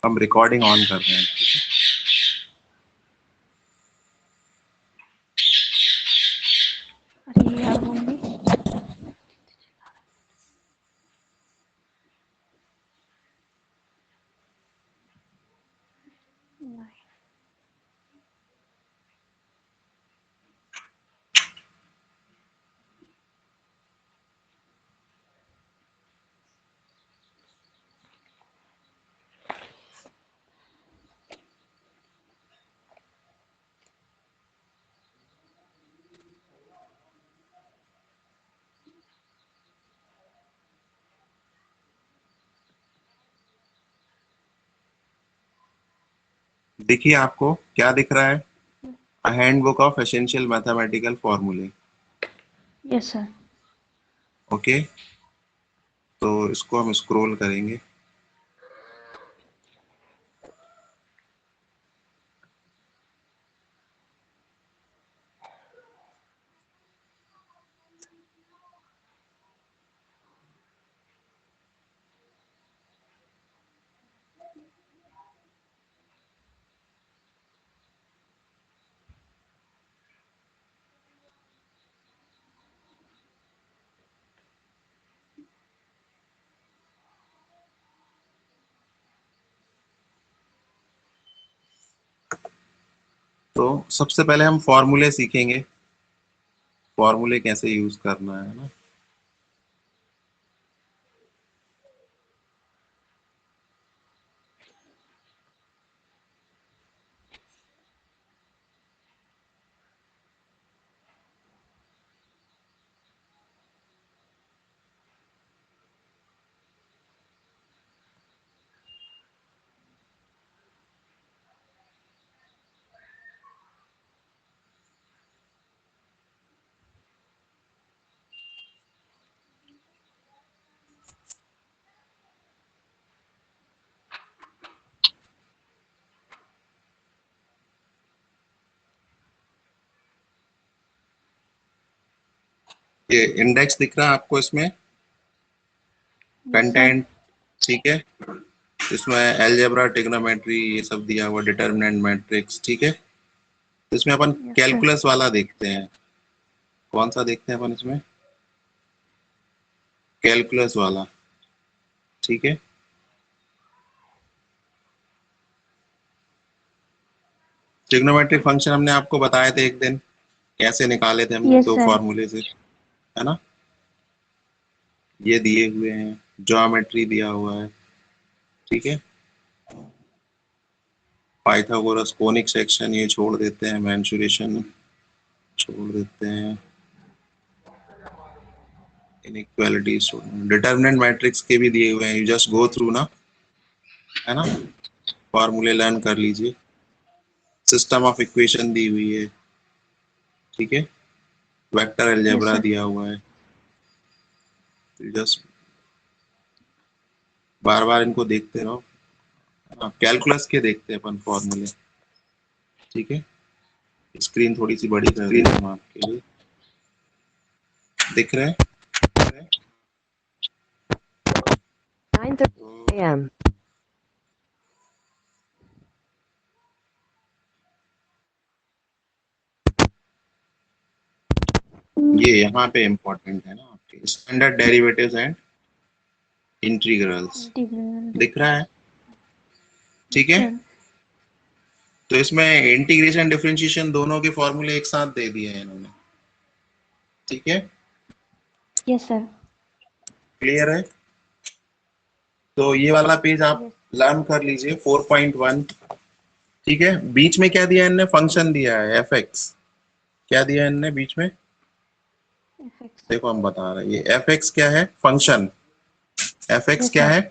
हम recording on कर रहे हैं। अरे यार मम्मी, नहीं। देखिए आपको क्या दिख रहा है? अ हैंडबुक ऑफ एसेंशियल मैथमेटिकल फॉर्मूले। Yes sir. ओके, तो इसको हम स्क्रॉल करेंगे। तो सबसे पहले हम फॉर्मूले सीखेंगे, फॉर्मूले कैसे यूज करना है ना। ये इंडेक्स दिख रहा है आपको इसमें, यस सर। कंटेंट, ठीक है। इसमें अलजेब्रा, ट्रिग्नोमेट्री ये सब दिया हुआ, डिटरमिनेंट मैट्रिक्स, ठीक है। तो इसमें अपन यस सर। कैलकुलस वाला देखते हैं। कौन सा देखते हैं अपन इसमें? कैलकुलस वाला, ठीक है। ट्रिग्नोमेट्रिक फंक्शन हमने आपको बताए थे एक दिन, कैसे निकाले थे हमने यस दो सर। फॉर्मूले से, है ना। ये दिए हुए हैं, ज्योमेट्री दिया हुआ है, ठीक है। पाइथागोरस कोनिक सेक्शन ये छोड़ देते हैं, मेंसुरेशन छोड़ देते हैं, इनइक्वालिटीज छोड़, डिटरमिनेंट मैट्रिक्स के भी दिए हुए हैं, यू जस्ट गो थ्रू ना, है ना। फॉर्मूले लर्न कर लीजिए। सिस्टम ऑफ इक्वेशन दी हुई है, ठीक है। Vector yes algebra sir. दिया हुआ है, जस्ट बार बार इनको देखते रहो। कैलकुलस के देखते हैं अपन फॉर्मूले, ठीक है। स्क्रीन थोड़ी सी बड़ी कर देता हूँ आपके लिए, दिख रहे हैं? 9:30 a.m. ये यहाँ पे इम्पोर्टेंट है ना आपके, standard derivatives and integrals, integral. दिख रहा है, ठीक यस है। सर। तो इसमें इंटीग्रेशन डिफरेंशिएशन दोनों के फॉर्मूले एक साथ दे दिए हैं इन्होंने, ठीक है। Yes sir. क्लियर है? तो ये वाला पेज आप यस। लर्न कर लीजिए, 4.1, ठीक है। बीच में क्या दिया है इनने? फंक्शन दिया है एफ एक्स। क्या दिया है इनने बीच में? एफएक्स। देखो हम बता रहे हैं, ये एफ एक्स क्या है? फंक्शन। एफ एक्स यस क्या सर। है?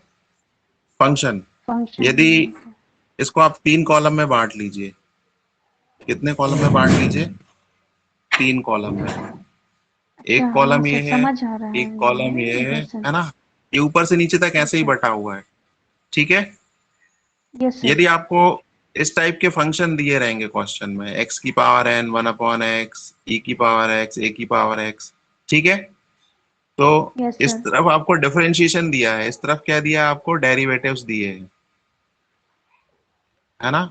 फंक्शन। फंक्शन। यदि इसको आप 3 कॉलम में बांट लीजिए, कितने कॉलम में बांट लीजिए? 3 कॉलम में। अच्छा एक हाँ कॉलम सर, ये है, समझ आ रहा एक है कॉलम ये मुझे इधर से। है ना। ये ऊपर से नीचे तक यस ऐसे ही सर। बटा हुआ है, ठीक है। Yes sir. यदि आपको इस टाइप के फंक्शन दिए रहेंगे क्वेश्चन में, एक्स की पावर एन, 1/x, ई की पावर एक्स, ए की पावर एक्स, ठीक है। तो यस इस सर। तरफ आपको डिफरेंशिएशन दिया है, इस तरफ क्या दिया है आपको? डेरिवेटिव्स दिए हैं, है ना।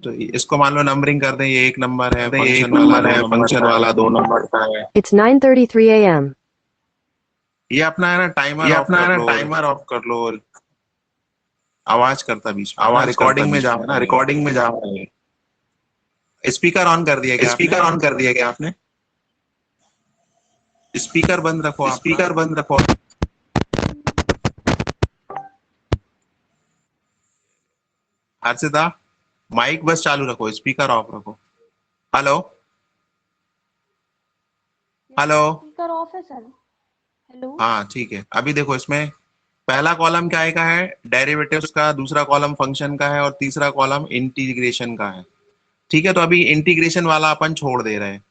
तो इसको मान लो नंबरिंग कर दें, ये 1 नंबर है, एक फंक्शन वाला नंबर है, 2 नंबर फंक्शन का वाला है। 2 नंबर का है। It's 9:33 a.m. ये अपना है ना टाइमर ये ऑफ अपना है कर ना लो, टाइमर ऑफ कर लो, आवाज करता बीच में, अपना आवाज करता रिकॉर्डिंग में बीच जा में ना, रहा है। रिकॉर्डिंग में जा रहा है। स्पीकर ऑन कर दिया क्या आपने? स्पीकर ऑन कर दिया क्या आपने? स्पीकर बंद रखो आपका। स्पीकर बंद रखो। हर्षिता, माइक बस चालू रखो, स्पीकर ऑफ रखो। Hello hello. स्पीकर ऑफ है सर। हेलो। हाँ ठीक है, अभी देखो इसमें पहला कॉलम क्या का है, डेरिवेटिव्स का, दूसरा कॉलम फंक्शन का है और तीसरा कॉलम इंटीग्रेशन का है। ठीक है, तो अभी इंटीग्रेशन वाला अपन छोड़ दे रहे हैं,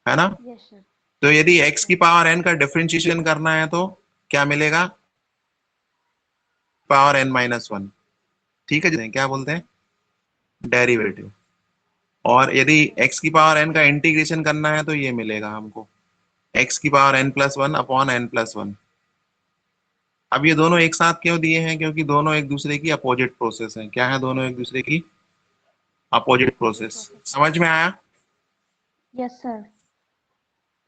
है ना। Yes sir. तो यदि x की पावर n का डिफरेंशिएशन करना है तो क्या मिलेगा, पावर n-1। ठीक है जी, क्या बोलते हैं, डेरिवेटिव। और यदि x की पावर n का इंटीग्रेशन करना है तो ये मिलेगा हमको, x की पावर n+1 अपॉन n+1। अब ये दोनों एक साथ क्यों दिए हैं, क्योंकि दोनों एक दूसरे की अपोजिट प्रोसेस हैं। क्या है, दोनों एक दूसरे की अपोजिट प्रोसेस। समझ में आया, यस सर।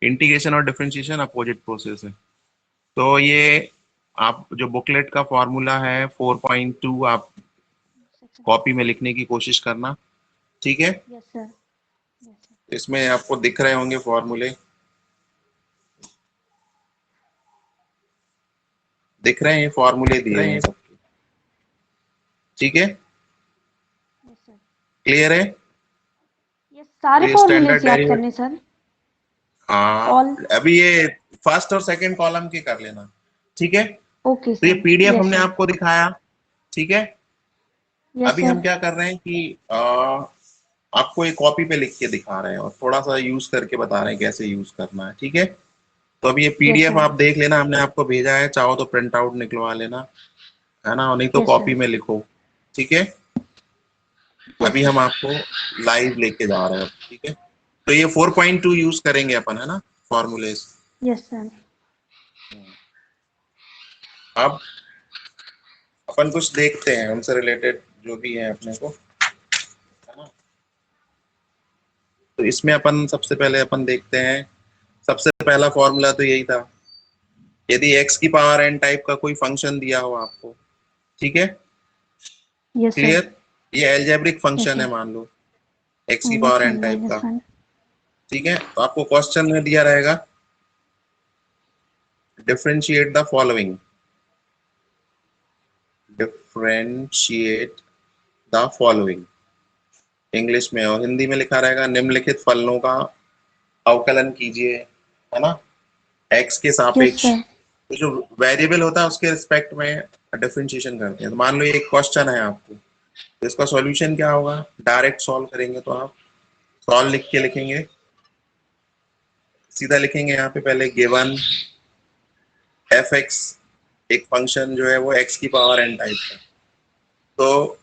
इंटीग्रेशन और डिफरेंशिएशन अपोजिट प्रोसेस है। तो ये आप जो बुकलेट का फॉर्मूला है 4.2 आप कॉपी में लिखने की कोशिश करना, ठीक है। Yes sir. Yes sir. इसमें आपको दिख रहे होंगे फॉर्मूले, दिख रहे हैं, फॉर्मूले दिए हैं सबके, ठीक है, यस सर। क्लियर है। ये सारे ये फॉर्मूलेस स्टैंडर्ड याद डेरिवेटिव, करने सर। हाँ ऑल। अभी ये फर्स्ट और सेकंड कॉलम के कर लेना, ठीक है। ओके तो ये सर। पीडीएफ यस हमने सर। आपको दिखाया, ठीक है। यस अभी हम सर। क्या कर रहे हैं कि आपको एक कॉपी पे लिख के दिखा रहे हैं और थोड़ा सा यूज करके बता रहे हैं कैसे यूज करना है, ठीक है। तो अभी ये यस पीडीएफ सर। आप देख लेना, हमने आपको भेजा है, चाहो तो प्रिंट आउट निकलवा लेना, है ना, और नहीं तो यस कॉपी सर। में लिखो, ठीक है। यस अभी सर। हम आपको लाइव लेके जा रहे हैं, ठीक है। तो ये 4.2 यूज करेंगे अपन, है ना, फॉर्मूलेस। Yes sir. अब अपन कुछ देखते हैं उनसे रिलेटेड जो भी है अपने को, है ना। तो इसमें अपन सबसे पहले अपन देखते हैं, सबसे पहला फॉर्मूला तो यही था, यदि x की पावर n टाइप का कोई फंक्शन दिया हो आपको, ठीक है, यस सर। क्लियर। ये एल्जेब्रिक यस फंक्शन है, सर। मान लो x की पावर n टाइप का, -1 ठीक है। तो आपको क्वेश्चन में दिया रहेगा differentiate the following, differentiate the following English में, और हिंदी में लिखा रहेगा निम्नलिखित फलनों का अवकलन कीजिए, है ना, x के यस सापेक्ष। सर। तो जो वेरिएबल होता है उसके रिस्पेक्ट में डिफरेंशिएशन करते हैं। तो मान लो ये एक क्वेश्चन है आपको, तो इसका सॉल्यूशन क्या होगा, डायरेक्ट सॉल्व करेंगे तो आप सॉल्व लिख के लिखेंगे, सीधा लिखेंगे यहाँ पे पहले गिवन एफ एक्स, एक फंक्शन जो है वो x की पावर n टाइप का। तो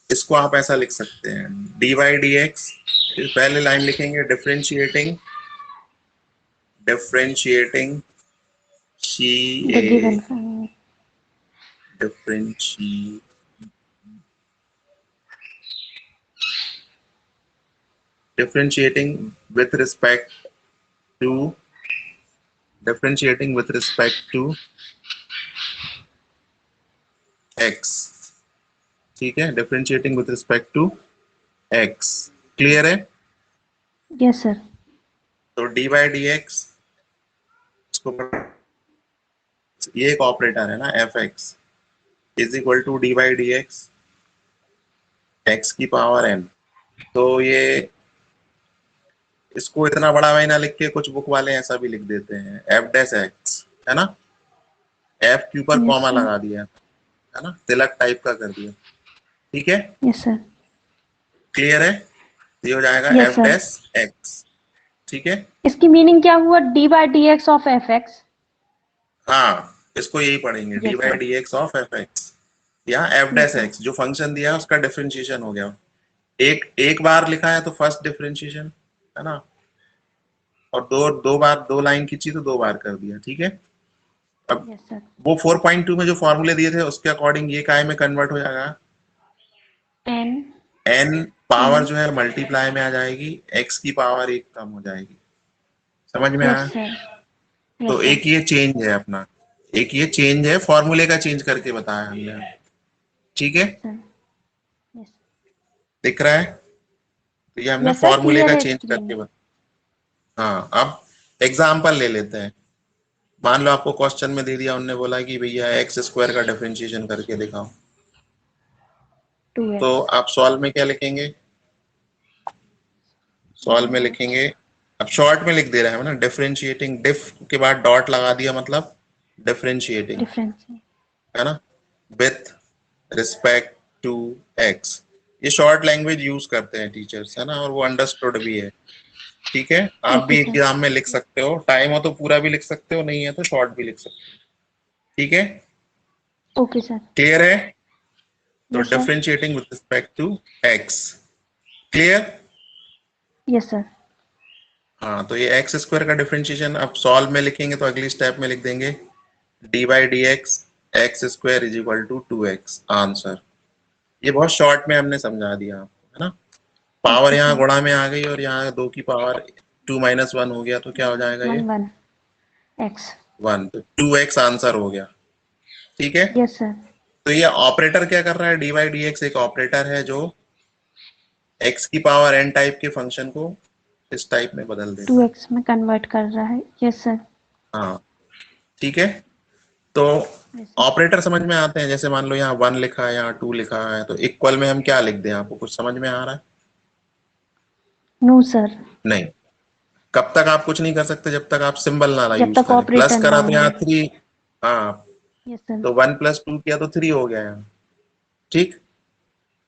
इसको आप ऐसा लिख सकते हैं dy dx, फिर पहले लाइन लिखेंगे differentiating, differentiating the given differentiating with respect to differentiating with respect to x, ठीक है, differentiating with respect to x, clear है। Yes sir. तो dy dx, ये एक ऑपरेटर है ना, F X is equal to D by D X X की power n। तो ये इसको इतना बड़ा वाई ना लिख के कुछ बुक वाले ऐसा भी लिख देते हैं एफ डैश एक्स, है ना, एफ के ऊपर यस कॉमा सर। लगा दिया, है ना, तिलक टाइप का कर दिया, ठीक है, यस सर। क्लियर है। ये हो जाएगा yes F sir. Dash X, ठीक है। इसकी मीनिंग क्या हुआ, D by D X of F X. हाँ, इसको यही पढ़ेंगे, D yes by sir. D X of F X, या F yes dash sir. X जो फंक्शन दिया है उसका डिफरेंशिएशन हो गया। एक एक बार लिखा है तो फर्स्ट डिफरेंशिएशन, है ना, और दो दो बार दो लाइन खींची तो 2 बार कर दिया, ठीक है। अब यस सर। वो 4.2 में जो फॉर्मूले दिए थे उसके अकॉर्डिंग ये काय में कन्वर्ट हो जाएगा, एन n पावर जो है मल्टीप्लाई में आ जाएगी, x की पावर एक कम हो जाएगी। समझ में आया? Yes sir. तो यस एक ये चेंज है अपना, एक ये चेंज है, फॉर्मूले का चेंज करके बताया हमने। ठीक है, सर। यस दिख रहा है? तो ये हमने यस सर, फॉर्मूले क्लियर का है चेंज स्क्रीन करके में। बताया। हाँ, अब एग्जाम्पल ले लेते हैं। मान लो आपको क्वेश्चन में दे दिया, उनने बोला कि भैया एक्स स्क्वायर का डिफरेंशिएशन करके दिखाओ। 2x। तो आप सॉल्व में क्या लिखेंगे? सॉल्व में लिखेंगे, अब शॉर्ट में लिख दे रहे हैं ना, डिफरेंशिएटिंग, डिफ के बाद डॉट लगा दिया मतलब डिफरेंशिएटिंग, डिफरेंस। है ना, विथ रिस्पेक्ट टू एक्स। ये शॉर्ट लैंग्वेज यूज करते हैं टीचर्स, है ना, और वो अंडरस्टूड भी है। ठीक है, आप ओके भी सर। एग्जाम में लिख सकते हो, टाइम हो तो पूरा भी लिख सकते हो, नहीं है तो शॉर्ट भी लिख सकते हो। ठीक है, ओके सर। क्लियर है? तो yes sir. Differentiating with respect to X, clear? Yes sir. हाँ, तो ये एक्स स्क्वायर का डिफरेंशिएशन अब सॉल्व में लिखेंगे तो अगली स्टेप में लिख देंगे D by D X X square is equal to 2x answer. ये बहुत शॉर्ट में हमने समझा दिया आपको, है ना। पावर ओके यहाँ सर। गुणा में आ गई और यहाँ 2 की पावर 2 माइनस 1 हो गया, तो क्या हो जाएगा ये? 1 x। 1, तो 2x आंसर हो गया। ठीक है, यस सर। तो ये ऑपरेटर क्या कर रहा है? डी बाई डी एक्स एक ऑपरेटर है जो x की पावर n टाइप के फंक्शन को इस टाइप में बदल देता है। 2x में कन्वर्ट कर रहा है। Yes sir. हाँ, ठीक है, तो यस सर। ऑपरेटर समझ में आते हैं। जैसे मान लो यहाँ 1 लिखा है, यहाँ 2 लिखा है, तो इक्वल में हम क्या लिख दें? आपको कुछ समझ में आ रहा है? No sir. नहीं, कब तक आप कुछ नहीं कर सकते? जब तक आप सिंबल ना जब यूज तक करें। प्लस ऑपरेटर ना करा तो हो। यहाँ 3, हाँ, यस सर। तो 1 प्लस 2 किया तो 3 हो गया यहाँ। ठीक,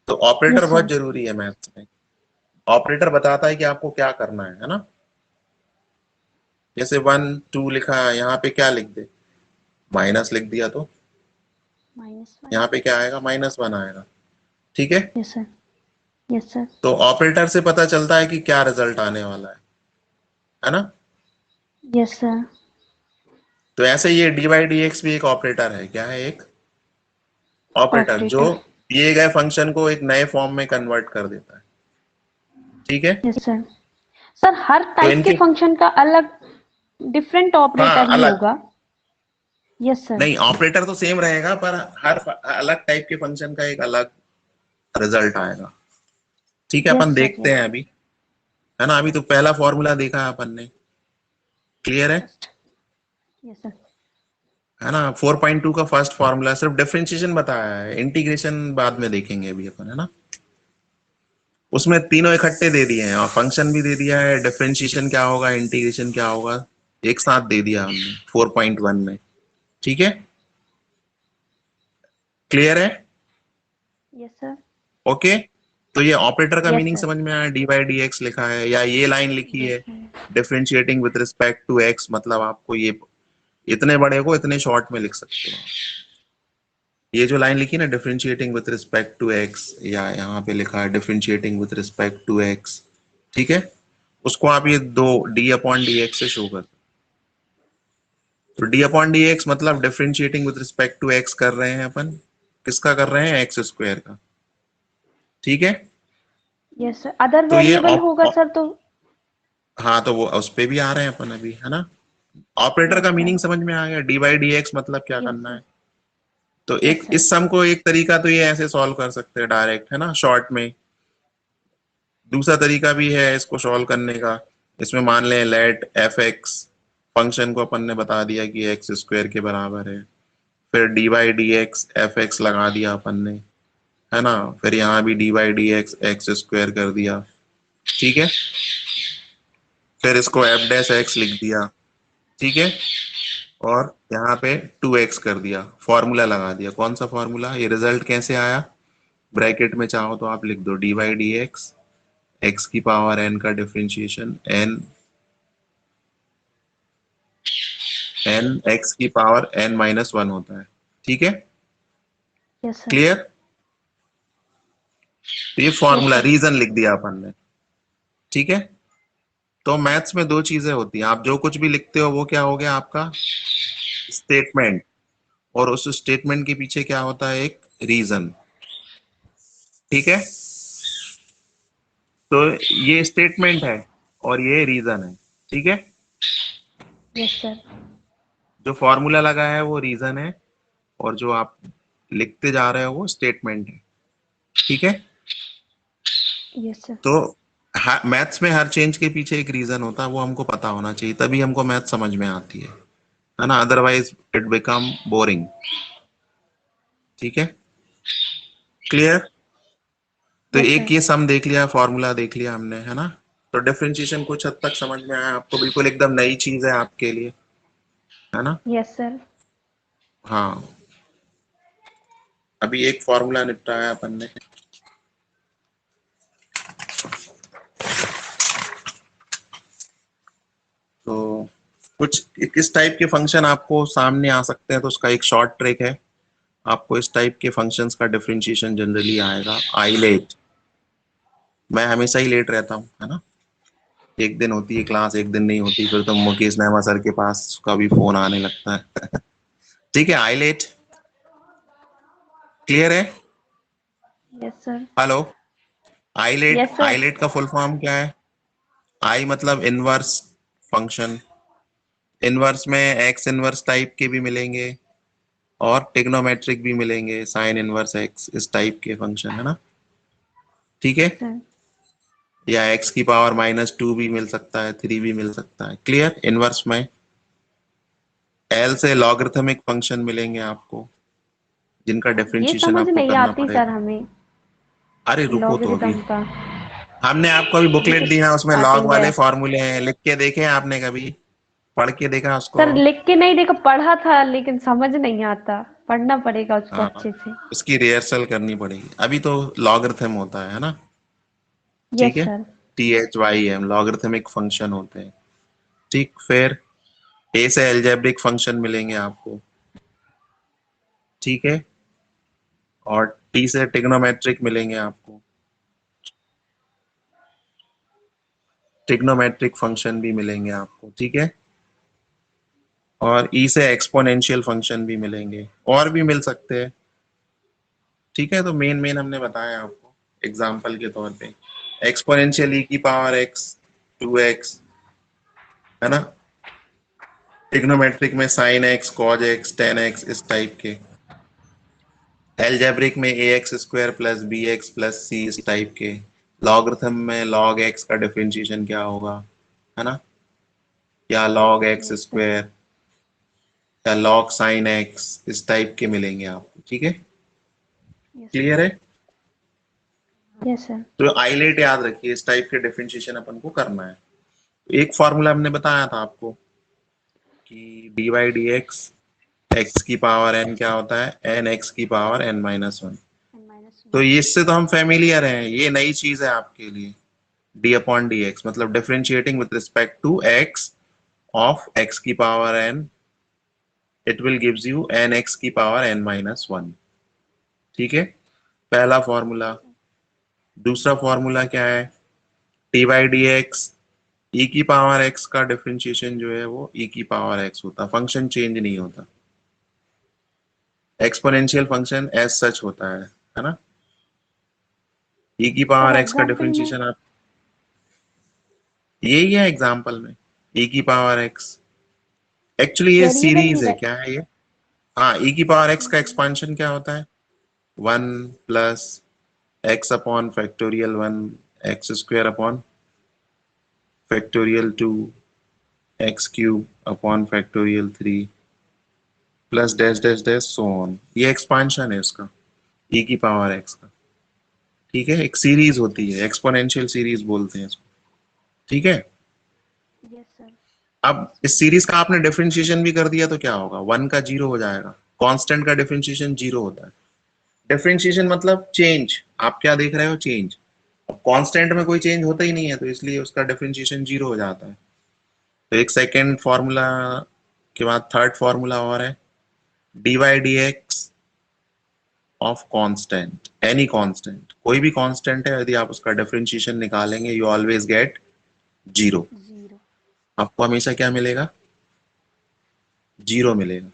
तो ऑपरेटर यस बहुत सर। जरूरी है मैथ्स में। ऑपरेटर बताता है कि आपको क्या करना है ना। जैसे 1 2 लिखा है, यहाँ पे क्या लिख दे? माइनस लिख दिया तो -1। यहाँ पे क्या आएगा? -1 आएगा। ठीक है, यस सर। Yes sir. तो ऑपरेटर से पता चलता है कि क्या रिजल्ट आने वाला है ना। Yes sir. तो ऐसे ये डी बाई डी एक्स भी एक ऑपरेटर है। क्या है? एक ऑपरेटर जो ऑपरेटर। दिए गए फंक्शन को एक नए फॉर्म में कन्वर्ट कर देता है। ठीक है, यस सर। सर हर तो टाइप के इनके, फंक्शन का अलग डिफरेंट हाँ, ऑपरेटर ही अलग होगा। Yes sir. नहीं, ऑपरेटर तो सेम रहेगा पर हर अलग टाइप के फंक्शन का एक अलग रिजल्ट आएगा। ठीक है, अपन यस सर। देखते यस। हैं अभी, है ना। अभी तो पहला फॉर्मूला देखा है अपन ने, क्लियर है? फर्स्ट। Yes sir. है ना, 4.2 का फर्स्ट फॉर्मूला सिर्फ डिफरेंशिएशन बताया है, इंटीग्रेशन बाद में देखेंगे अभी अपन, है ना। उसमें तीनों इकट्ठे दे दिए हैं और फंक्शन भी दे दिया है, डिफरेंशिएशन क्या होगा, इंटीग्रेशन क्या होगा, एक साथ दे दिया हमने 4.1 में। ठीक है, क्लियर है? Yes sir. ओके, तो ये ऑपरेटर का यस मीनिंग सर। समझ में आया? डी बाई डी एक्स लिखा है या ये लाइन लिखी यस है sir. Differentiating with respect to X, मतलब आपको ये इतने बड़े को इतने शॉर्ट में लिख सकते हो। ये जो लाइन लिखी ना, differentiating with respect to X, या यहाँ पे लिखा है differentiating with respect to X, ठीक है, उसको आप ये दो डी अपॉन डी एक्स से शो कर। तो डी अपॉन डी एक्स मतलब differentiating with respect to X कर रहे हैं अपन, किसका कर रहे हैं? एक्स स्क्वायर का। ठीक है, यस सर। अदर तो ये वेरिएबल होगा सर तो। हाँ, तो वो उस पे भी आ रहे हैं अपन अभी, है ना। ऑपरेटर का यस सर। मीनिंग समझ में आ गया? डी बाई डी एक्स मतलब क्या यस करना सर। है। तो यस एक सर। इस सम को एक तरीका तो ये ऐसे सॉल्व कर सकते हैं डायरेक्ट, है ना, शॉर्ट में। दूसरा तरीका भी है इसको सॉल्व करने का। इसमें मान लें लेट एफ एक्स, फंक्शन को अपन ने बता दिया कि एक्स स्क्वायर के बराबर है, फिर D by D x F x लगा दिया अपन ने, है ना, फिर यहाँ भी D by D X X square कर दिया। ठीक है, फिर इसको एफ डैश एक्स लिख दिया। ठीक है, और यहाँ पे 2x कर दिया, फॉर्मूला लगा दिया। कौन सा फॉर्मूला? ये रिजल्ट कैसे आया? ब्रैकेट में चाहो तो आप लिख दो D by D X X की पावर n का डिफरेंशिएशन n x की पावर n माइनस 1 होता है। ठीक है, यस सर। क्लियर? तो ये यस फॉर्मूला सर। रीजन लिख दिया अपन ने। ठीक है, तो मैथ्स में दो चीजें होती हैं, आप जो कुछ भी लिखते हो वो क्या हो गया आपका? स्टेटमेंट, और उस स्टेटमेंट के पीछे क्या होता है, एक रीजन। ठीक है, तो ये स्टेटमेंट है और ये रीजन है। ठीक है, यस सर। जो फॉर्मूला लगा है वो रीजन है और जो आप लिखते जा रहे हो वो स्टेटमेंट है। ठीक है, यस सर। तो मैथ्स में हर चेंज के पीछे एक रीजन होता है, वो हमको पता होना चाहिए, तभी हमको मैथ समझ में आती है ना, अदरवाइज इट बिकम बोरिंग। ठीक है, क्लियर। तो यस एक सर। ये सम देख लिया, फॉर्मूला देख लिया हमने, है ना। तो डिफरेंशिएशन कुछ हद तक समझ में आया आपको, बिल्कुल एकदम नई चीज है आपके लिए, है ना। Yes sir. हाँ, अभी एक फॉर्मूला निपटाया अपन ने। तो कुछ किस टाइप के फंक्शन आपको सामने आ सकते हैं, तो उसका एक शॉर्ट ट्रिक है। आपको इस टाइप के फंक्शंस का डिफरेंशिएशन जनरली आएगा, आई लेट। मैं हमेशा ही लेट रहता हूँ, है ना। एक दिन होती है क्लास, एक दिन नहीं होती, फिर तो मुकेश नैमा सर के पास का भी फोन आने लगता है। ठीक है, आई लेट। क्लियर है। Yes sir. Hello, eyelet, yes sir. Eyelet का फुल फॉर्म क्या है। आई मतलब इनवर्स फंक्शन, इनवर्स में एक्स इनवर्स टाइप के भी मिलेंगे और टिग्नोमेट्रिक भी मिलेंगे, साइन इनवर्स एक्स, इस टाइप के फंक्शन, है ना। ठीक है, यस सर। या एक्स की पावर -2 भी मिल सकता है, 3 भी मिल सकता है। क्लियर, इनवर्स में एल से लॉगरिथमिक फंक्शन मिलेंगे आपको, जिनका ये डिफरेंशिएशन समझ आपको नहीं करना आती सर पड़ेगा। हमें, अरे रुको तो अभी, लॉगरिदम का। हमने आपको अभी ये तो बुकलेट दी है, उसमें लॉग स्टार्टिंग वाले है फॉर्मूले हैं, लिख के देखे हैं आपने कभी, पढ़ के देखा उसको। सर, लिख के नहीं देखा, पढ़ा था लेकिन समझ नहीं आता, पढ़ना पड़ेगा उसको हाँ, अच्छे से। उसकी रिहर्सल करनी पड़ेगी, अभी तो लॉगरिथम होता है ना। ठीक यस है, सर। THYM लॉगरिथमिक फंक्शन होते हैं। ठीक, फिर ए से एल्जेब्रिक फंक्शन मिलेंगे आपको। ठीक है, और टी से ट्रिग्नोमेट्रिक मिलेंगे आपको, ट्रिग्नोमेट्रिक फंक्शन भी मिलेंगे आपको। ठीक है, और ई से एक्सपोनेंशियल फंक्शन भी मिलेंगे, और भी मिल सकते हैं। ठीक है, तो मेन मेन हमने बताया आपको एग्जाम्पल के तौर पे, एक्सपोनेंशियल ई की पावर एक्स, 2x, है ना। ट्रिग्नोमेट्रिक में sine x, cos x, ten x, इस टाइप के। एल्जेब्रिक में ax² + bx + c, इस टाइप के। लॉगरिथम में log x का डिफरेंशिएशन क्या होगा, है ना, या log यस सर। x² या log sin x, इस टाइप के मिलेंगे आपको। ठीक है, यस सर। क्लियर है। Yes sir. तो आइलेट याद रखिए, इस टाइप के डिफरेंशिएशन अपन को करना है। एक फॉर्मूला हमने बताया था आपको कि dy/dx x की पावर n क्या होता है, n x की पावर n-1। तो इससे तो हम फेमिलियर हैं, ये नई चीज है आपके लिए। d/dx मतलब differentiating with respect to x of x की power n, it will gives you n(x) की पावर n-1। ठीक है, पहला फॉर्मूला। दूसरा फॉर्मूला क्या है, dy/dx e की पावर x का डिफरेंशिएशन जो है वो e की पावर x होता, फंक्शन चेंज नहीं होता। एक्सपोनेंशियल फंक्शन एज सच होता है ना। e की सर पावर x का एग्जाम्पल में। डिफरेंशिएशन आप, यही है एग्जाम्पल में, e की पावर x। एक्चुअली ये वेरिएबल सीरीज में है, क्या है ये। हाँ, e की पावर x का एक्सपांशन क्या होता है, 1 + x/((2)(x²)((2)) x³ ((3) plus dash dash dash so on. ये एक्सपांशन है उसका, e की पावर x का। ठीक है, एक सीरीज होती है, एक्सपोनेंशियल सीरीज बोलते हैं इसको। ठीक है, यस सर। अब इस सीरीज का आपने डिफरेंशिएशन भी कर दिया तो क्या होगा, 1 का 0 हो जाएगा। कांस्टेंट का डिफरेंशिएशन 0 होता है। डिफरेंशिएशन मतलब चेंज, आप क्या देख रहे हो, चेंज। कांस्टेंट में कोई चेंज होता ही नहीं है, तो इसलिए उसका डिफरेंशिएशन 0 हो जाता है। तो एक सेकेंड फॉर्मूला के बाद थर्ड फॉर्मूला और है, dy/dx of constant, any constant, कोई भी कांस्टेंट है, यदि आप उसका डिफरेंशिएशन निकालेंगे यू ऑलवेज गेट 0। जीरो। आपको हमेशा क्या मिलेगा, 0 मिलेगा।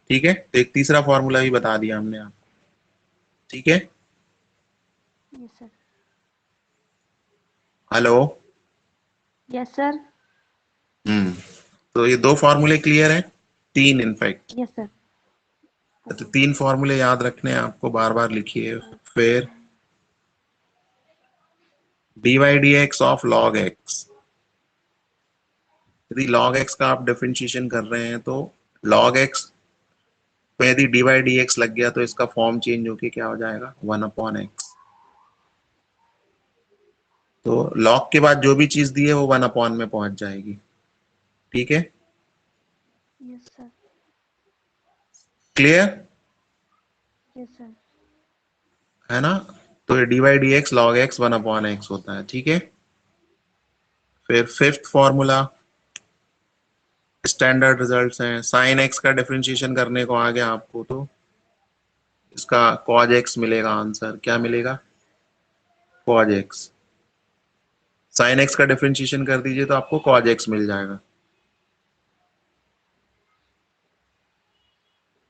ठीक है, तो एक तीसरा फॉर्मूला भी बता दिया हमने आपको। ठीक है, yes sir. Hello. Yes sir. तो ये दो फॉर्मूले क्लियर हैं, तीन इनफैक्ट। Yes sir. तो तीन फॉर्मूले याद रखने हैं आपको, बार बार लिखिए। फिर dy dx of log x, यदि log x का आप डिफरेंशिएशन कर रहे हैं तो log x पे यदि dy dx लग गया तो इसका फॉर्म चेंज होके क्या हो जाएगा, 1/x। तो log के बाद जो भी चीज दी है वो 1/ में पहुंच जाएगी। ठीक है, yes sir. Clear yes sir. है ना। तो ये dy dx log x 1/x होता है। ठीक है, फिर फिफ्थ फॉर्मूला, स्टैंडर्ड रिजल्ट्स हैं। साइन एक्स का डिफरेंशिएशन करने को आ गया आपको तो इसका cos x मिलेगा आंसर। क्या मिलेगा, cos x। साइन एक्स का डिफरेंशिएशन कर दीजिए तो आपको cos x मिल जाएगा।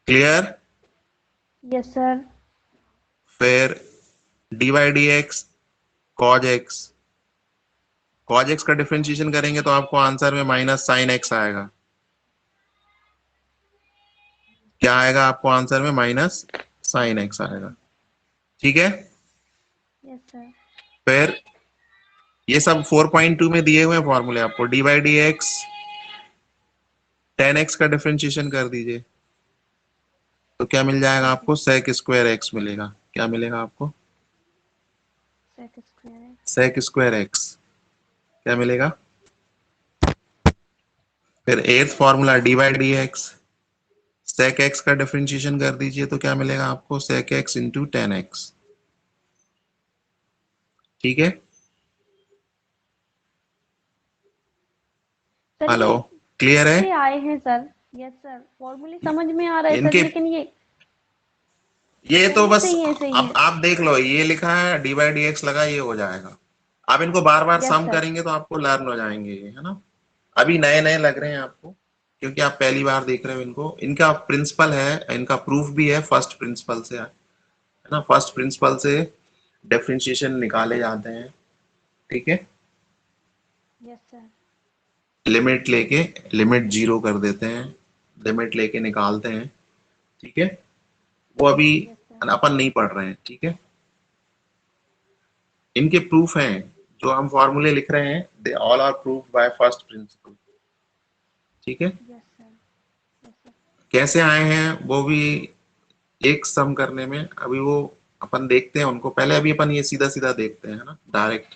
क्लियर। Yes sir. फिर dy dx cos x, cos x का डिफरेंशिएशन करेंगे तो आपको आंसर में माइनस साइन एक्स आएगा। क्या आएगा आपको आंसर में, माइनस साइन एक्स आएगा। ठीक है, यस सर। फिर ये सब 4.2 में दिए हुए फॉर्मूले आपको। dy dx tan x का डिफरेंशिएशन कर दीजिए तो क्या मिल जाएगा आपको, sec स्क्वायर x मिलेगा। क्या मिलेगा आपको, सेक स्क्वायर है। sec square x। क्या मिलेगा। फिर एथ formula dy dx sec x का डिफरेंशिएशन कर दीजिए तो क्या मिलेगा आपको, sec x into ten x. ठीक है, सर हेलो, ये क्लियर है। कैसे आए हैं सर। यस सर, फॉर्मूले समझ में आ रहा है सर, इनके लेकिन ये तो पहले से बस ही ऐसे ही अब है। आप देख लो, ये लिखा है dy dx लगा, ये हो जाएगा। आप इनको बार बार यस सम सर। करेंगे तो आपको लर्न हो जाएंगे ये, है ना। अभी नए नए लग रहे हैं आपको क्योंकि आप पहली बार देख रहे हो इनको। इनका प्रिंसिपल है, इनका प्रूफ भी है फर्स्ट प्रिंसिपल से, है ना। फर्स्ट प्रिंसिपल से डिफरेंशिएशन निकाले जाते हैं। ठीक है, यस सर। लिमिट लेके, लिमिट जीरो कर देते हैं, लिमिट लेके निकालते हैं। ठीक है, वो अभी यस सर। अपन नहीं पढ़ रहे हैं। ठीक है, इनके प्रूफ हैं, जो हम फॉर्मूले लिख रहे हैं, they all are proof by first principle. ठीक है, यस सर। Yes sir. कैसे आए हैं वो भी एक सम करने में, अभी वो अपन देखते हैं उनको। पहले अभी अपन ये सीधा सीधा देखते हैं, है ना, डायरेक्ट।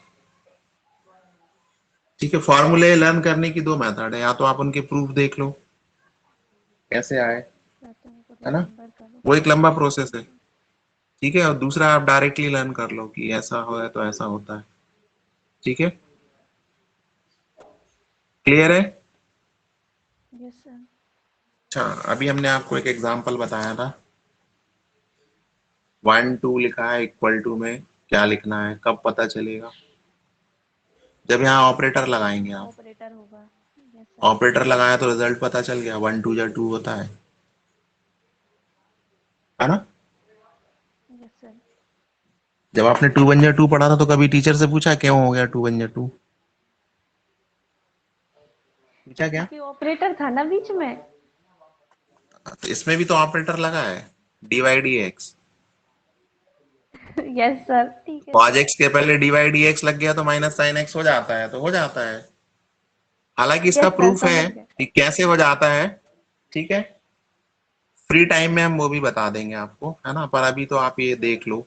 ठीक है, फॉर्मूले लर्न करने की दो मेथड है, या तो आप उनके प्रूफ देख लो कैसे आए, या तो उनको है ना, रिमेम्बर करो। वो एक लंबा प्रोसेस यस है। सर। ठीक है, और दूसरा आप डायरेक्टली लर्न कर लो कि ऐसा हो है तो ऐसा होता है। ठीक है, क्लियर है। Yes sir. अच्छा, अभी हमने आपको एक एग्जांपल बताया था, 1 2 लिखा है, इक्वल टू में क्या लिखना है, कब पता चलेगा, जब यहाँ ऑपरेटर लगाएंगे आप। ऑपरेटर होगा। Yes sir. ऑपरेटर लगाया तो रिजल्ट पता चल गया, 1 2 जा 2 होता है ना। Yes sir. जब आपने 2 1 जा 2 पढ़ा था तो कभी टीचर से पूछा क्यों हो गया 2 1 जा 2, पूछा क्या। क्योंकि ऑपरेटर था ना बीच में। तो इसमें भी तो ऑपरेटर लगा है, dy dx। यस सर, ठीक है cos सर। x के पहले dy dx लग गया तो माइनस साइन x हो जाता है, तो हो जाता है। हालांकि इसका यस सर, प्रूफ है समझ गए। कि कैसे हो जाता है। ठीक है, फ्री टाइम में हम वो भी बता देंगे आपको, है ना, पर अभी तो आप ये देख लो।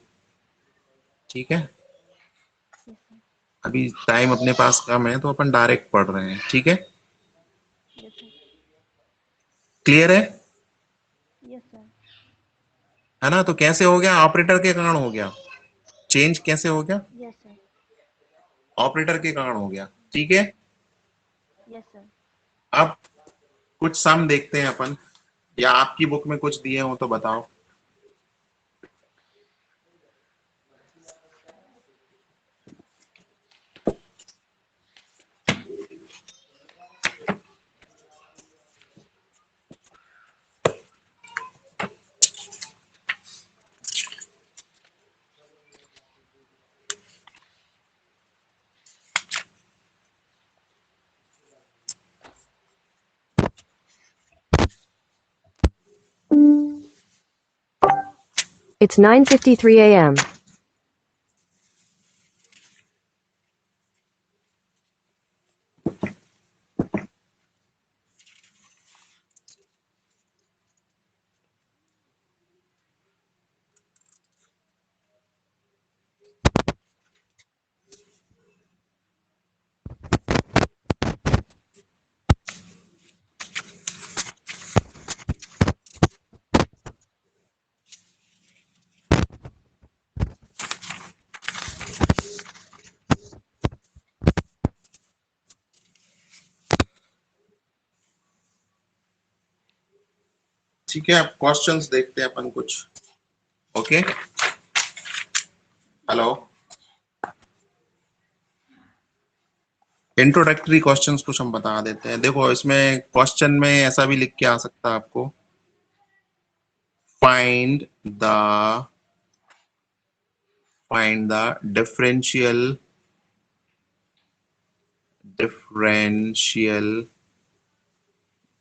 ठीक है, यस सर। अभी टाइम अपने पास कम है तो अपन डायरेक्ट पढ़ रहे हैं। ठीक है, यस सर। क्लियर है। Yes sir. है ना, तो कैसे हो गया, ऑपरेटर के कारण हो गया चेंज। कैसे हो गया, यस सर। ऑपरेटर के कारण हो गया। ठीक है, यस सर। अब कुछ सम देखते हैं अपन, या आपकी बुक में कुछ दिए हो तो बताओ। It's 9:53 a.m. ठीक है, अब क्वेश्चंस देखते हैं अपन कुछ। ओके, हेलो, इंट्रोडक्टरी क्वेश्चंस कुछ हम बता देते हैं। देखो, इसमें क्वेश्चन में ऐसा भी लिख के आ सकता है आपको, find the differential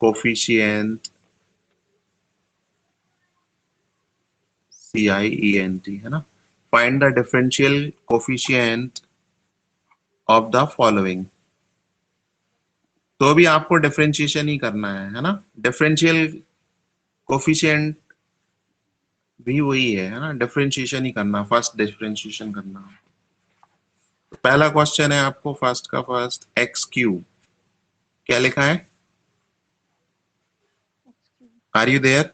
coefficient CIENT, है ना। Find the differential coefficient of the following. तो अभी आपको डिफरेंशिएशन ही करना है ना। डिफरेंशियल कोफिशिएंट भी वही है ना, डिफरेंशिएशन ही करना, फर्स्ट डिफरेंशिएशन करना। तो पहला क्वेश्चन है आपको, फर्स्ट का फर्स्ट, एक्स क्यूब क्या लिखा है? Are you there?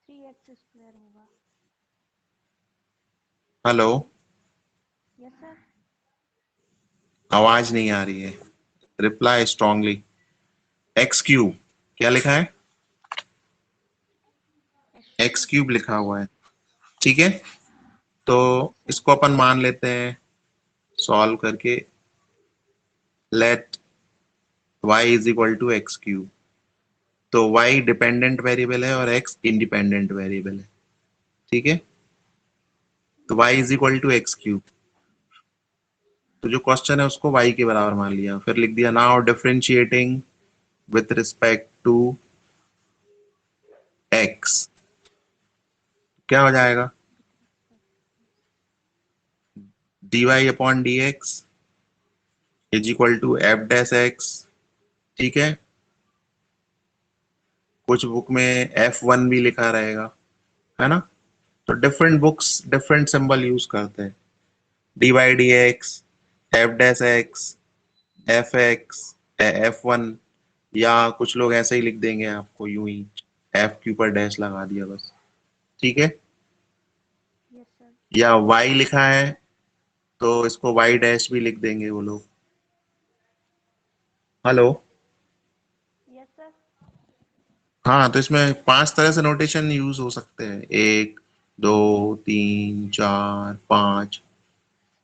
3x square होगा। Hello, yes sir. आवाज नहीं आ रही है, रिप्लाई स्ट्रांगली। एक्स क्यूब क्या लिखा है? एक्स क्यूब लिखा हुआ है, ठीक है। तो इसको अपन मान लेते हैं सॉल्व करके, let y is equal to X cube. तो y डिपेंडेंट वेरिएबल है और x इंडिपेंडेंट वेरिएबल है, ठीक है। तो y is equal to X cube, तो जो क्वेश्चन है उसको y के बराबर मान लिया, फिर लिख दिया now differentiating with respect to x, क्या हो जाएगा? dy upon dx is equal to F dash X, ठीक है। कुछ बुक में F1 भी लिखा रहेगा, है ना। तो different books different symbol use करते हैं, dy dx, F dash x, F x, F1, या कुछ लोग ऐसे ही लिख देंगे आपको यूं ही, एफ के ऊपर डैश लगा दिया बस, ठीक है। Yes sir. या y लिखा है तो इसको y डैश भी लिख देंगे वो लोग। Hello, yes sir. हाँ, तो इसमें 5 तरह से नोटेशन यूज हो सकते हैं, 1 2 3 4 5,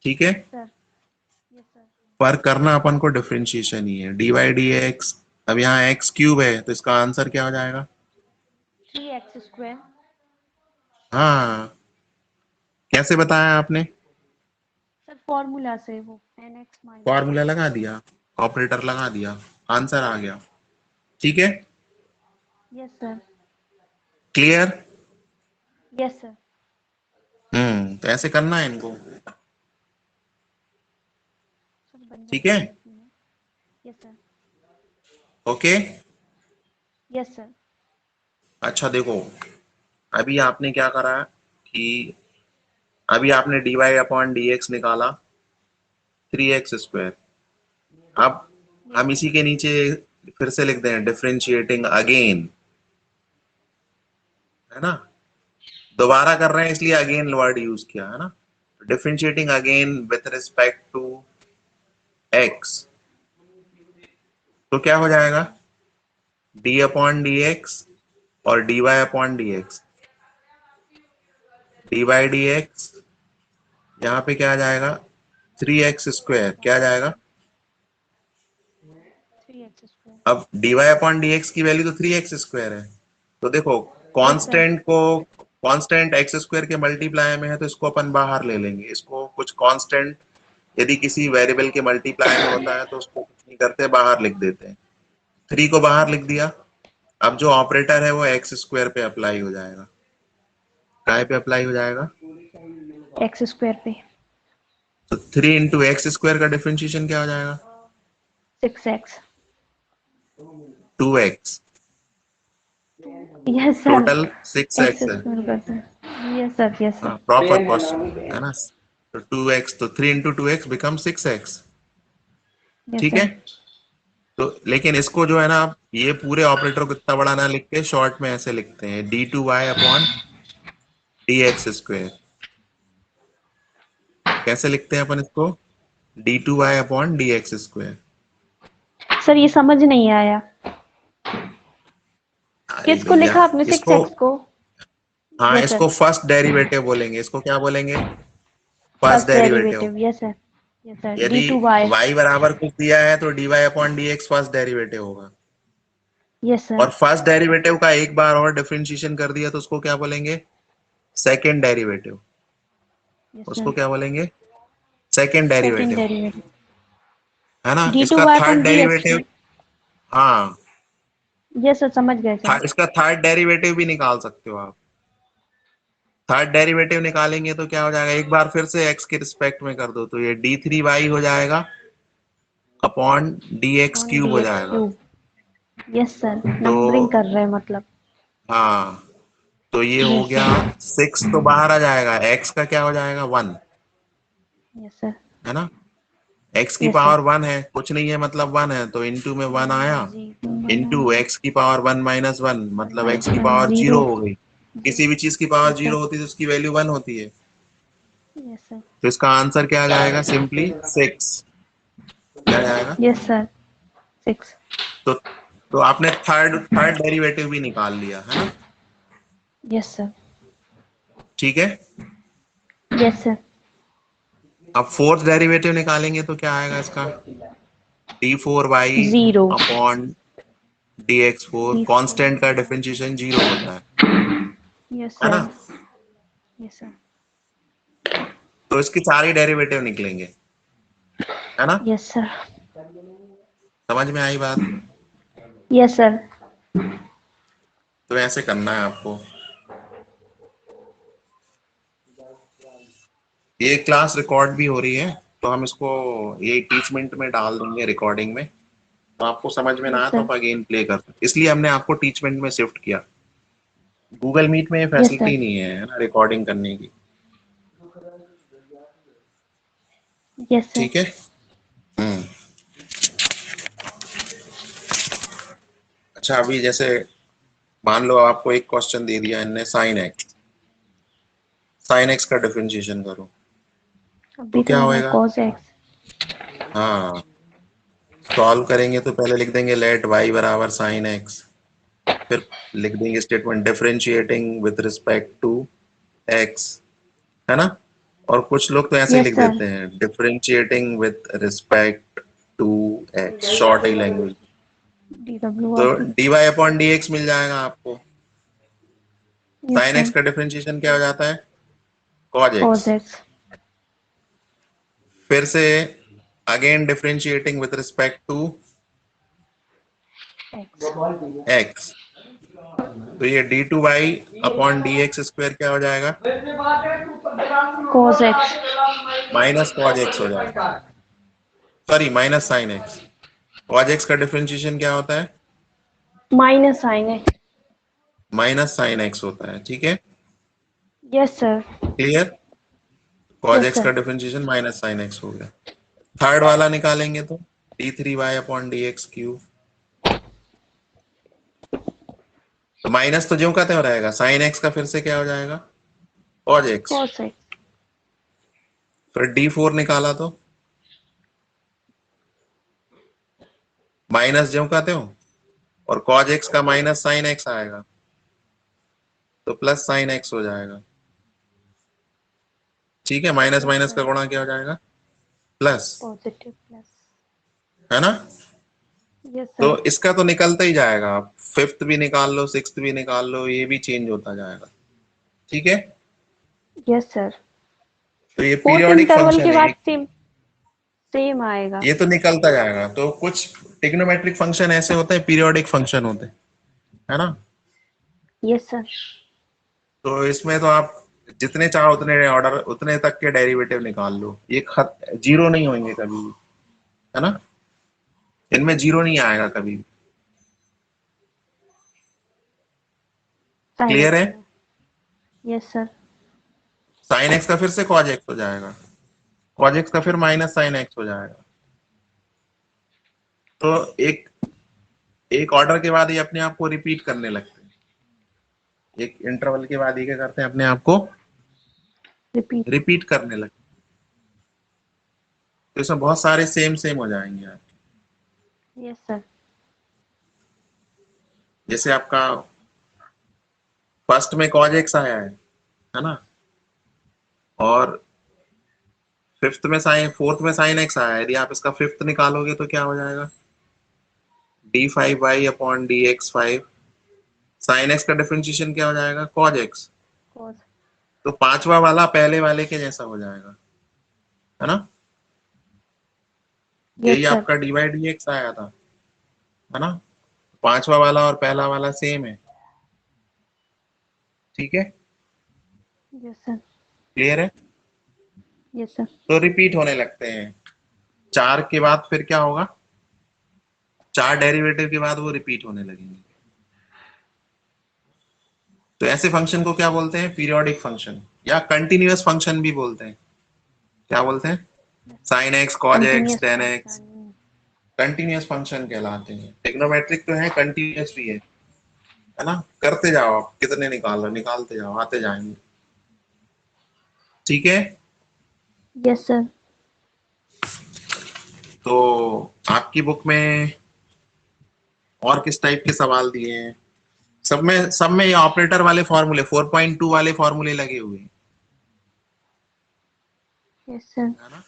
ठीक है। सर। Yes sir. पर करना अपन को डिफरेंशिएशन ही है, dy dx। अब यहाँ एक्स क्यूब है तो इसका आंसर क्या हो जाएगा? 3x square. हाँ, कैसे बताया आपने? सर फॉर्मूला से, वो nx माइनस। फॉर्मूला लगा दिया, ऑपरेटर लगा दिया, आंसर आ गया, ठीक है। Yes sir. Clear? Yes sir. तो ऐसे करना है इनको, सर बन ठीक है। जाएगा। Yes sir. Okay, yes sir. अच्छा देखो, अभी आपने क्या करा कि अभी आपने dy अपॉन dx निकाला 3x स्क्वायर। अब हम इसी के नीचे फिर से लिख दें डिफरेंशिएटिंग अगेन, है ना। दोबारा कर रहे हैं इसलिए अगेन वर्ड यूज किया, है ना। Differentiating again with respect to x, तो क्या हो जाएगा? d अपॉन dx और dy upon dx, dy dx यहाँ पे क्या आ जाएगा? 3x स्क्वायर, क्या आ जाएगा? 3x square. अब dy अपॉन dx की वैल्यू तो 3x स्क्वायर है, तो देखो कांस्टेंट को, कांस्टेंट एक्स स्क्वायर के मल्टीप्लाई में है तो इसको अपन बाहर ले लेंगे। इसको कुछ कांस्टेंट यदि किसी वेरिएबल के मल्टीप्लाई में होता है तो उसको कुछ नहीं करते, बाहर लिख देते हैं। 3 को बाहर लिख दिया, अब जो ऑपरेटर है वो एक्स स्क्वायर पे अप्लाई हो जाएगा। काय पे अप्लाई हो जाएगा? एक्स स्क्वायर पे। तो 3 इंटू एक्स स्क्वायर का डिफरेंशिएशन क्या हो जाएगा? 6x। 2x। Yes sir. Total 6x x है। स्क्वायर करते हैं। Yes sir, yes sir. Proper question है ना। तो 2x, तो 3 into 2x become 6x। Yes ठीक सर। है। तो लेकिन इसको जो है ना, आप ये पूरे ऑपरेटर को इतना बड़ा ना लिख के शॉर्ट में ऐसे लिखते हैं, d2y अपॉन dx स्क्वायर। कैसे लिखते हैं अपन इसको? d2y upon dx square. Sir ये समझ नहीं आया। अरे किसको भैया, लिखा आपने? इसको 6x को? हाँ, यस सर। इसको फर्स्ट डेरिवेटिव बोलेंगे। इसको क्या बोलेंगे? First first derivative. Derivative. Yes sir. Yes sir. यदि d2y। y बराबर कुछ दिया है तो dy upon dx first derivative होगा। Yes sir. और फर्स्ट डेरिवेटिव का एक बार और डिफरेंशिएशन कर दिया तो उसको क्या बोलेंगे? Second derivative. यस उसको सर। क्या बोलेंगे? Second second derivative. डेरिवेटिव। है ना। इसका d2y third upon dx derivative, पे। हाँ, यस सर, समझ गए सर। इसका थर्ड डेरिवेटिव भी निकाल सकते हो आप। थर्ड डेरिवेटिव निकालेंगे तो क्या हो जाएगा? एक बार फिर से x के रिस्पेक्ट में कर दो तो ये d3y हो जाएगा अपॉन dx अपॉन क्यूब हो dx जाएगा। क्यूब। यस सर, तो नंबरिंग कर रहे हैं मतलब। हाँ, तो ये हो यस गया सर। 6 तो बाहर आ जाएगा, x का क्या हो जाएगा? 1। Yes sir. है ना। x की यस सर। पावर 1 है, कुछ नहीं है मतलब 1 है, तो इनटू में 1 आया, इनटू जी। x की पावर 1 माइनस 1 मतलब x की -1 पावर 0 0। हो गई। किसी भी चीज की पावर यस 0 सर। होती है तो उसकी वैल्यू 1 होती है। Yes sir. तो इसका आंसर क्या आ जाएगा? सिंपली 6। क्या जाएगा? Yes sir. 6। तो आपने थर्ड थर्ड डेरिवेटिव भी निकाल लिया है ना। Yes sir. ठीक है। Yes sir. अब फोर्थ डेरिवेटिव निकालेंगे तो क्या आएगा इसका? d4y 0। Upon dx4। d4। Constant का डिफरेंशिएशन 0 होता यस है ना। सर। Yes sir. तो इसके सारे डेरिवेटिव निकलेंगे, है ना। Yes sir. समझ में आई बात? Yes sir. तो ऐसे करना है आपको। ये क्लास रिकॉर्ड भी हो रही है तो हम इसको ये टीचमेंट में डाल देंगे, रिकॉर्डिंग में। तो आपको समझ में ना आए यस तो सर। आप अगेन प्ले कर सकते, इसलिए हमने आपको टीचमेंट में शिफ्ट किया। गूगल मीट में ये यस सर। फैसिलिटी नहीं है ना रिकॉर्डिंग करने की। Yes sir. ठीक है। हम्म। अच्छा, अभी जैसे मान लो आपको एक क्वेश्चन दे दिया इनने, साइन एक्स का डिफरेंशिएशन करो, तो अभी तो क्या हो रहा है होएगा? cos x। हाँ, सॉल्व करेंगे तो पहले लिख देंगे लेट y बराबर साइन एक्स, फिर लिख देंगे statement differentiating with respect to x, है ना। और कुछ लोग तो ऐसे ही यस लिख सर। देते हैं differentiating with respect to x, short ही लैंग्वेज। dw तो ऑफ। dy अपॉन dx मिल जाएगा आपको। Yes sine X sir. का डिफरेंशिएशन क्या हो जाता है? cos x। cos x। फिर से again differentiating with respect to x। x, तो ये d2y अपॉन dx स्क्वायर क्या हो जाएगा? cos x। Minus cos x हो जाएगा, sorry minus sine X. cos x का डिफरेंशिएशन क्या होता है? माइनस साइन x। माइनस साइन एक्स होता है। ठीक है, yes sir. Clear. cos yes x sir. का डिफरेंशिएशन माइनस साइन एक्स हो गया। थर्ड वाला निकालेंगे तो d3y अपॉन dx क्यूब, तो माइनस तो ज्यों का त्यों रहेगा, साइन एक्स का फिर से क्या हो जाएगा? cos x। cos x। फिर d4 निकाला तो माइनस ज्यों का त्यों, और cos x का माइनस साइन एक्स आएगा तो प्लस साइन एक्स हो जाएगा। ठीक है, माइनस यस माइनस का सर। गुणा क्या हो जाएगा? Plus, positive plus. है ना। यस तो सर। इसका तो निकलता ही जाएगा, आप फिफ्थ भी निकाल लो, सिक्स्थ भी निकाल लो, ये भी चेंज होता जाएगा। ठीक है। Yes sir. तो ये फोर्थ पीरियोडिक इंटरवल के फंक्शन है, बाद सेम सेम आएगा। ये तो निकलता जाएगा। तो कुछ ट्रिग्नोमेट्रिक फंक्शन ऐसे होते हैं, पीरियोडिक फंक्शन होते हैं। है ना। Yes sir. तो इसमें तो आप जितने चाहो उतने ऑर्डर उतने तक के डेरिवेटिव निकाल लो, ये जीरो नहीं होंगे कभी भी, है ना, इनमें जीरो नहीं आएगा कभी भी। साइन क्लियर है। X. Yes sir. Sine x का फिर से कॉज एक्स हो जाएगा, कॉज एक्स का फिर माइनस साइन एक्स हो जाएगा। तो एक एक ऑर्डर के बाद ये अपने आप को रिपीट करने लगते हैं, एक इंटरवल के बाद ये क्या करते हैं, अपने आप को रिपीट। रिपीट करने लगते हैं। तो इसमें बहुत सारे सेम सेम हो जाएंगे आप। Yes sir. जैसे आपका फर्स्ट में कॉज एक्स आया है ना, और फिफ्थ में साइन फोर्थ में साइन एक्स आया है, यदि आप इसका फिफ्थ निकालोगे तो क्या हो जाएगा, d5y upon dx5। Sine x का डिफरेंशिएशन क्या हो जाएगा, कॉज एक्स। कॉस। तो पांचवा वाला पहले वाले के जैसा हो जाएगा, है ना। यही यस सर। आपका dy dx आया था, है ना। पांचवा वाला और पहला वाला सेम है, ठीक है, यस सर। क्लियर है। Yes sir. तो रिपीट होने लगते हैं, चार के बाद फिर क्या होगा, चार डेरिवेटिव के बाद वो रिपीट होने लगेंगे। तो ऐसे फंक्शन को क्या बोलते हैं, पीरियोडिक फंक्शन या कंटिन्यूअस फंक्शन भी बोलते हैं। क्या बोलते हैं, sine x cos x continuous ten x function. Continuous function कहलाते हैं। टेक्नोमेट्रिक तो है, कंटिन्यूअस भी है ना। करते जाओ आप, कितने निकाल रहे निकालते जाओ, आते जाएंगे, ठीक है। Yes sir. तो आपकी बुक में और किस टाइप के सवाल दिए हैं, सब में ये ऑपरेटर वाले फॉर्मूले 4.2 वाले फॉर्मूले लगे हुए हैं, यस सर। है ना।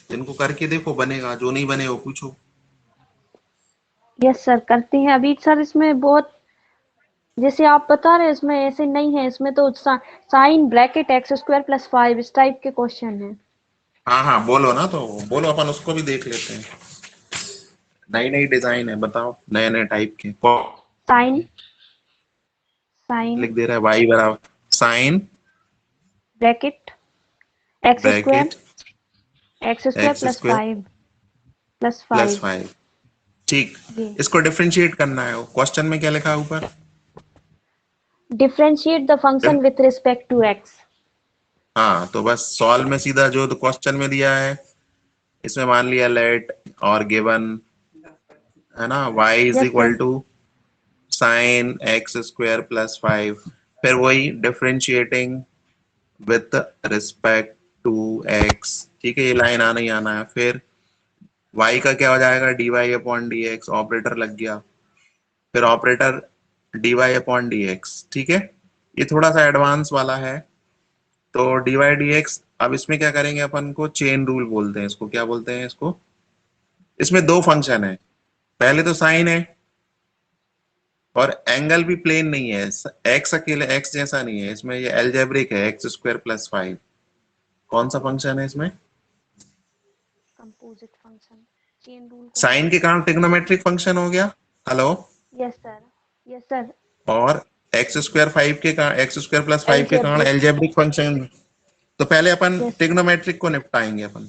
इनको करके देखो, बनेगा, जो नहीं बने वो पूछो। यस सर करते हैं अभी सर। इसमें बहुत जैसे आप बता रहे हैं इसमें ऐसे नहीं है, इसमें तो sine bracket X square plus 5 इस टाइप के क्वेश्चन है। हाँ हाँ बोलो ना, तो बोलो, अपन उसको भी देख लेते हैं। नई नई डिजाइन है, बताओ, नए नए टाइप के साइन साइन लिख दे रहा है, वाई बराबर sine bracket bracket X square X square plus plus 5 5, ठीक। ये इसको डिफरेंशिएट करना है, क्वेश्चन में क्या लिखा है ऊपर, differentiate the function with respect to X. हाँ तो बस सॉल्व में सीधा जो तो क्वेश्चन में दिया है, इसमें मान लिया लेट और गिवन, है ना, y is yes equal sir. To sine X square plus 5, फिर वही differentiating with respect to x, ठीक है, ये लाइन आना ही आना है। फिर y का क्या हो जाएगा, dy अपॉन dx, ऑपरेटर लग गया, फिर ऑपरेटर dy अपॉन dx, ठीक है। ये थोड़ा सा एडवांस वाला है। तो dy dx, अब इसमें क्या करेंगे अपन को, चेन रूल बोलते हैं इसको, क्या बोलते हैं इसको। इसमें दो फंक्शन है, पहले तो साइन है, और एंगल भी प्लेन नहीं है, एक्स अकेले एक्स जैसा नहीं है, इसमें ये एल्जेब्रिक है, एक्स स्क्वायर प्लस 5। कौन सा फंक्शन है इसमें, कंपोजिट फंक्शन। चेन रूल कौन साइन सा के है? कारण ट्रिग्नोमेट्रिक फंक्शन हो गया, hello, yes sir. Yes sir. और एक्स स्क्वायर 5 के कारण, एक्स स्क्वायर प्लस 5 के कारण एल्जेब्रिक। Algebraic function. तो पहले अपन यस सर। ट्रिग्नोमेट्रिक को निपटाएंगे अपन,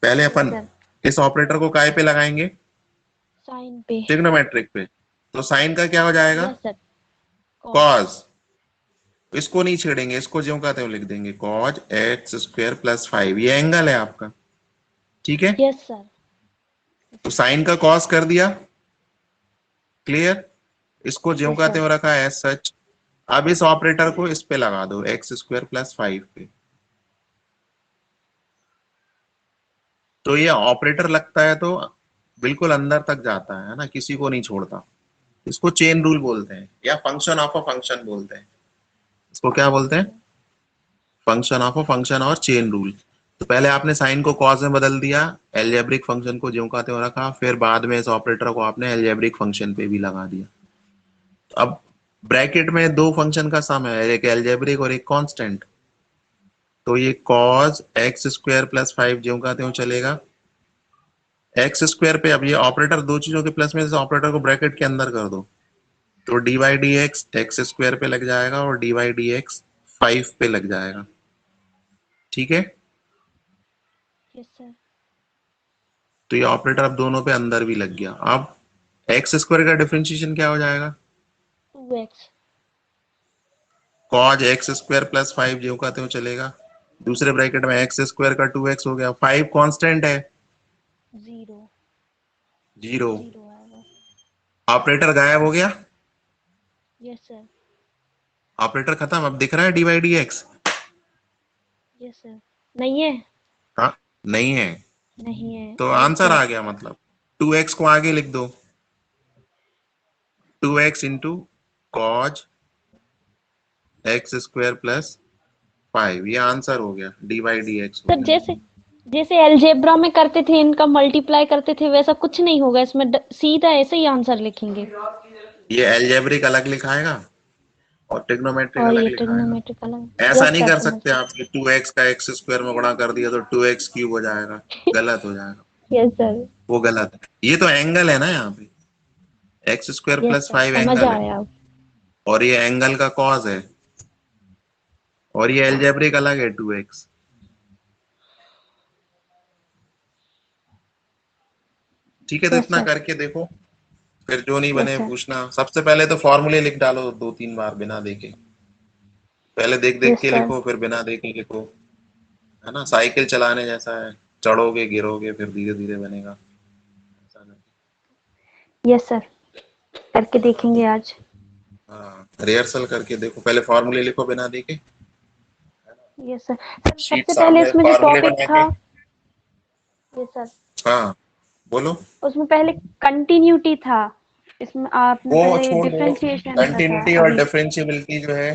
पहले यस अपन सर। इस ऑपरेटर को काय पे लगाएंगे, साइन पे। ट्रिग्नोमेट्रिक पे। तो साइन का क्या हो जाएगा, यस सर। कॉस। कॉस। इसको नहीं छेड़ेंगे, इसको ज्यों का त्यों लिख देंगे, कॉज एक्स स्क्वायर प्लस 5, ये एंगल है आपका, ठीक है। Yes sir. तो साइन का कॉस कर दिया, क्लियर, इसको ज्यों यस का सर। त्यों रखा एज सच। अब इस ऑपरेटर को इस पे लगा दो, एक्स स्क्वायर प्लस 5 पे। तो ये ऑपरेटर लगता है तो बिल्कुल अंदर तक जाता है ना, किसी को नहीं छोड़ता। इसको चेन रूल बोलते हैं, या फंक्शन ऑफ अ फंक्शन बोलते हैं। इसको क्या बोलते हैं, फंक्शन ऑफ अ फंक्शन और चेन रूल। तो पहले आपने साइन को कॉस में बदल दिया, एल्जेब्रिक फंक्शन को ज्यों का त्यों रखा, फिर बाद में इस ऑपरेटर को आपने एल्जेब्रिक फंक्शन पे भी लगा दिया। तो अब ब्रैकेट में दो फंक्शन का सम है, एक एल्जेब्रिक और एक कांस्टेंट। तो ये कॉस एक्स स्क्वायर प्लस 5 ज्यों का त्यों चलेगा, एक्स स्क्वायर पे। अब ये ऑपरेटर दो चीजों के प्लस में, इस ऑपरेटर को ब्रैकेट के अंदर कर दो, तो D Y D X X square पे लग जाएगा और डी वाई डी एक्स 5 पे लग जाएगा, ठीक है। Yes sir. तो ये ऑपरेटर अब दोनों पे अंदर भी लग गया। अब एक्स स्क्वायर का डिफरेंशिएशन क्या हो जाएगा? 2x। Cos x square plus 5 जो का त्यों चलेगा, दूसरे ब्रैकेट में एक्स स्क्वायर का 2x हो गया, 5 कांस्टेंट है, 0 जीरो, 0 आएगा। ऑपरेटर गायब हो गया, यस सर। ऑपरेटर खत्म। अब दिख रहा है D Y D X? Yes sir. नहीं है। हाँ, नहीं है, नहीं है। तो आंसर आ गया। मतलब 2x को आगे लिख दो, 2x into cos x square plus 5, ये आंसर हो गया, डी वाई डी एक्स हो सर गया। जैसे जैसे अलजेब्रा में करते थे, इनका मल्टीप्लाई करते थे, वैसा कुछ नहीं होगा इसमें, सीधा ऐसे ही आंसर लिखेंगे। ये एल्जेब्रिक अलग लिखाएगा और ट्रिग्नोमेट्रिक और अलग ये लिखाएगा। ट्रिग्नोमेट्रिक अलग। ऐसा यस नहीं सर, कर समझ सकते आप कि 2x का एक्स स्क्वायर में गुणा कर दिया तो 2x क्यूब हो जाएगा, गलत हो जाएगा, यस सर। वो गलत है। ये तो एंगल है ना, यहाँ पे x square yes plus sir, 5 समझ एंगल है, आया अब। और ये एंगल का कॉज है, और ये एल्जेब्रिक अलग है 2x। ठीक है, तो यस इतना सर। करके देखो, फिर जो नहीं यस बने सर। पूछना। सबसे पहले तो फॉर्मूले लिख डालो 2-3 बार बिना देखे, पहले देख देख यस के सर। लिखो फिर बिना देखे लिखो, है ना। साइकिल चलाने जैसा है, चढ़ोगे गिरोगे फिर धीरे धीरे बनेगा, ऐसा नहीं। यस सर, करके देखेंगे आज। हाँ, रिहर्सल करके देखो, पहले फॉर्मूले लिखो बिना देखे, यस सर। सर शीट सबसे पहले सामने इसमें जो फॉर्मूले टॉपिक बना था। के। Yes sir. हाँ, बोलो। उसमें पहले कंटिन्यूटी था, इसमें आपने वो पहले छोड़ दो, डिफरेंशिएशन का था कंटिन्यूटी और अभी। डिफरेंशिएबिलिटी जो है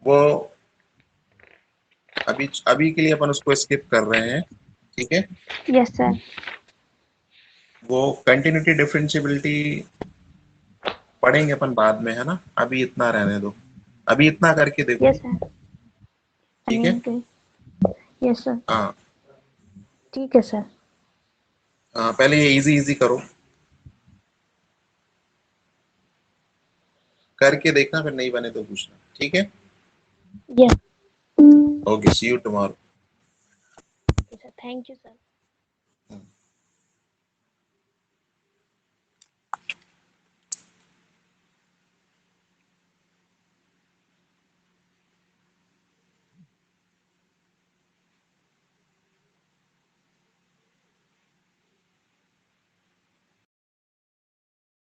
वो अभी अभी के लिए अपन उसको स्किप कर रहे हैं, ठीक है। Yes sir. वो कंटिन्यूटी डिफरेंशिएबिलिटी पढ़ेंगे अपन बाद में, है ना। अभी इतना रहने दो, अभी इतना करके देखो, यस सर। ठीक है। Yes sir. हाँ, ठीक है सर। पहले ये इजी इजी करो, करके देखना, फिर नहीं बने तो पूछना, ठीक है। Yes. Okay, see you tomorrow. Sir, thank you sir.